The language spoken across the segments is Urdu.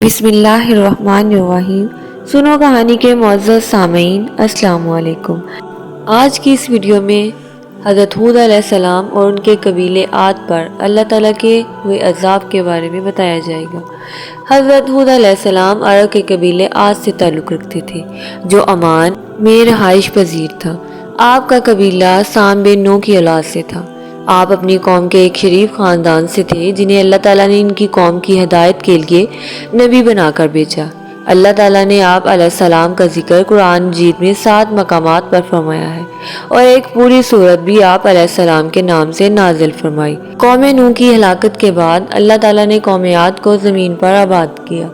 بسم اللہ الرحمن الرحیم۔ سنو کہانی کے معزز سامعین، السلام علیکم۔ آج کی اس ویڈیو میں حضرت ہود علیہ السلام اور ان کے قبیلے عاد پر اللہ تعالیٰ کے ہوئے عذاب کے بارے میں بتایا جائے گا۔ حضرت ہود علیہ السلام عرب کے قبیلے عاد سے تعلق رکھتے تھے جو عمان میں رہائش پذیر تھا۔ آپ کا قبیلہ سام بن نوح کی اولاد سے تھا۔ آپ اپنی قوم کے ایک شریف خاندان سے تھے جنہیں اللہ تعالیٰ نے ان کی قوم کی ہدایت کے لیے نبی بنا کر بھیجا۔ اللہ تعالیٰ نے آپ علیہ السلام کا ذکر قرآن مجید میں 7 مقامات پر فرمایا ہے اور ایک پوری سورت بھی آپ علیہ السلام کے نام سے نازل فرمائی۔ قوم نوح کی ہلاکت کے بعد اللہ تعالیٰ نے قوم عاد کو زمین پر آباد کیا۔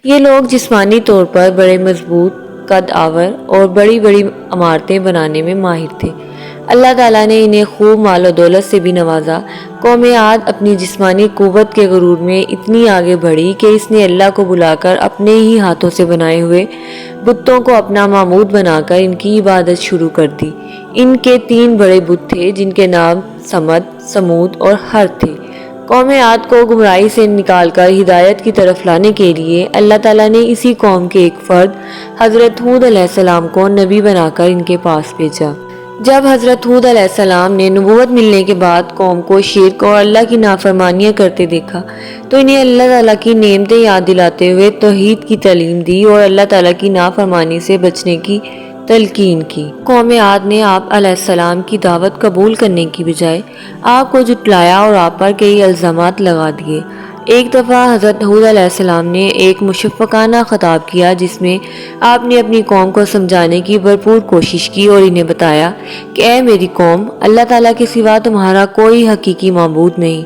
یہ لوگ جسمانی طور پر بڑے مضبوط، قد آور اور بڑی بڑی عمارتیں بنانے میں ماہر تھے۔ اللہ تعالیٰ نے انہیں خوب مال و دولت سے بھی نوازا۔ قوم عاد اپنی جسمانی قوت کے غرور میں اتنی آگے بڑھی کہ اس نے اللہ کو بلا کر اپنے ہی ہاتھوں سے بنائے ہوئے بتوں کو اپنا معبود بنا کر ان کی عبادت شروع کر دی۔ ان کے 3 بڑے بت تھے جن کے نام سمد، سمود اور ہر تھے۔ قوم عاد کو گمراہی سے نکال کر ہدایت کی طرف لانے کے لیے اللہ تعالیٰ نے اسی قوم کے ایک فرد حضرت ہود علیہ السلام کو نبی بنا کر ان کے پاس بھیجا۔ جب حضرت ہود علیہ السلام نے نبوت ملنے کے بعد قوم کو شرک اور اللہ کی نافرمانیاں کرتے دیکھا تو انہیں اللہ تعالیٰ کی نعمتیں یاد دلاتے ہوئے توحید کی تعلیم دی اور اللہ تعالیٰ کی نافرمانی سے بچنے کی تلقین کی۔ قوم عاد نے آپ علیہ السلام کی دعوت قبول کرنے کی بجائے آپ کو جھٹلایا اور آپ پر کئی الزامات لگا دیے۔ ایک دفعہ حضرت ہود علیہ السلام نے ایک مشفقانہ خطاب کیا جس میں آپ نے اپنی قوم کو سمجھانے کی بھرپور کوشش کی اور انہیں بتایا کہ اے میری قوم، اللہ تعالیٰ کے سوا تمہارا کوئی حقیقی معبود نہیں۔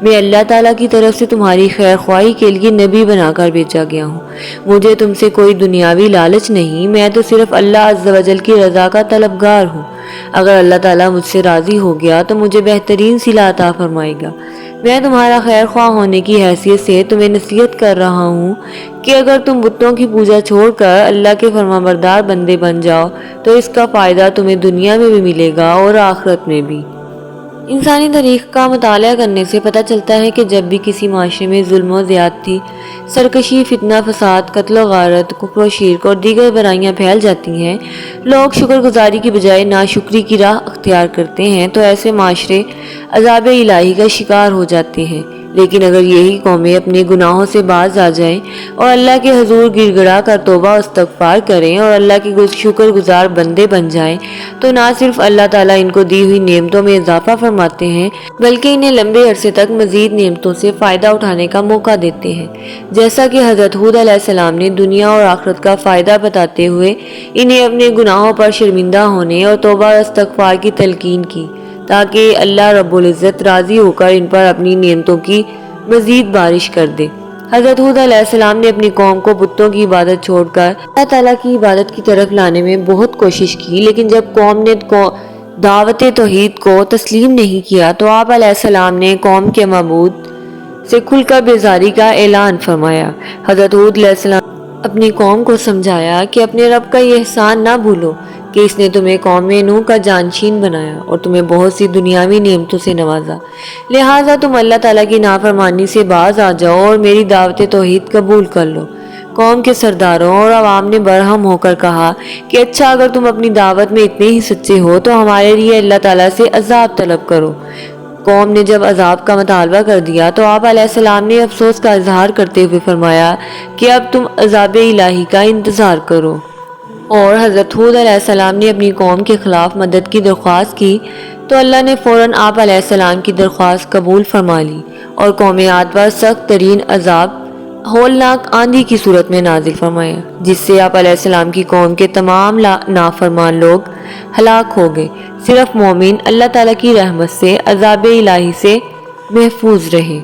میں اللہ تعالیٰ کی طرف سے تمہاری خیر خواہی کے لیے نبی بنا کر بھیجا گیا ہوں۔ مجھے تم سے کوئی دنیاوی لالچ نہیں، میں تو صرف اللہ عز و جل کی رضا کا طلبگار ہوں۔ اگر اللہ تعالیٰ مجھ سے راضی ہو گیا تو مجھے بہترین صلہ عطا فرمائے گا۔ میں تمہارا خیر خواہ ہونے کی حیثیت سے تمہیں نصیحت کر رہا ہوں کہ اگر تم بتوں کی پوجا چھوڑ کر اللہ کے فرمانبردار بندے بن جاؤ تو اس کا فائدہ تمہیں دنیا میں بھی ملے گا اور آخرت میں بھی۔ انسانی تاریخ کا مطالعہ کرنے سے پتہ چلتا ہے کہ جب بھی کسی معاشرے میں ظلم و زیادتی، سرکشی، فتنہ فساد، قتل و غارت، کفر و شرک اور دیگر برائیاں پھیل جاتی ہیں، لوگ شکر گزاری کی بجائے ناشکری کی راہ اختیار کرتے ہیں تو ایسے معاشرے عذاب الہی کا شکار ہو جاتے ہیں۔ لیکن اگر یہی قومیں اپنے گناہوں سے باز آ جائیں اور اللہ کے حضور گڑ گڑا کر توبہ و استغفار کریں اور اللہ کے شکر گزار بندے بن جائیں تو نہ صرف اللہ تعالیٰ ان کو دی ہوئی نعمتوں میں اضافہ فرماتے ہیں بلکہ انہیں لمبے عرصے تک مزید نعمتوں سے فائدہ اٹھانے کا موقع دیتے ہیں، جیسا کہ حضرت ہود علیہ السلام نے دنیا اور آخرت کا فائدہ بتاتے ہوئے انہیں اپنے گناہوں پر شرمندہ ہونے اور توبہ و استغفار کی تلقین کی تاکہ اللہ رب العزت راضی ہو کر ان پر اپنی نعمتوں کی مزید بارش کر دے۔ حضرت ہود علیہ السلام نے اپنی قوم کو بتوں کی عبادت چھوڑ کر اللہ تعالیٰ کی عبادت کی طرف لانے میں بہت کوشش کی، لیکن جب قوم نے دعوت توحید کو تسلیم نہیں کیا تو آپ علیہ السلام نے قوم کے معبود سے کھل کر بیزاری کا اعلان فرمایا۔ حضرت ہود علیہ السلام اپنی قوم کو سمجھایا کہ اپنے رب کا یہ احسان نہ بھولو کہ اس نے تمہیں قوم نوح کا جانشین بنایا اور تمہیں بہت سی دنیاوی نعمتوں سے نوازا، لہٰذا تم اللہ تعالیٰ کی نافرمانی سے باز آ جاؤ اور میری دعوت توحید قبول کر لو۔ قوم کے سرداروں اور عوام نے برہم ہو کر کہا کہ اچھا، اگر تم اپنی دعوت میں اتنے ہی سچے ہو تو ہمارے لیے اللہ تعالیٰ سے عذاب طلب کرو۔ قوم نے جب عذاب کا مطالبہ کر دیا تو آپ علیہ السلام نے افسوس کا اظہار کرتے ہوئے فرمایا کہ اب تم عذاب الہی کا انتظار کرو۔ اور حضرت ہود علیہ السلام نے اپنی قوم کے خلاف مدد کی درخواست کی تو اللہ نے فوراً آپ علیہ السلام کی درخواست قبول فرما لی اور قوم عاد پر سخت ترین عذاب ہولناک آندھی کی صورت میں نازل فرمایا، جس سے آپ علیہ السلام کی قوم کے تمام نافرمان لوگ ہلاک ہو گئے۔ صرف مومن اللہ تعالیٰ کی رحمت سے عذاب الہی سے محفوظ رہے۔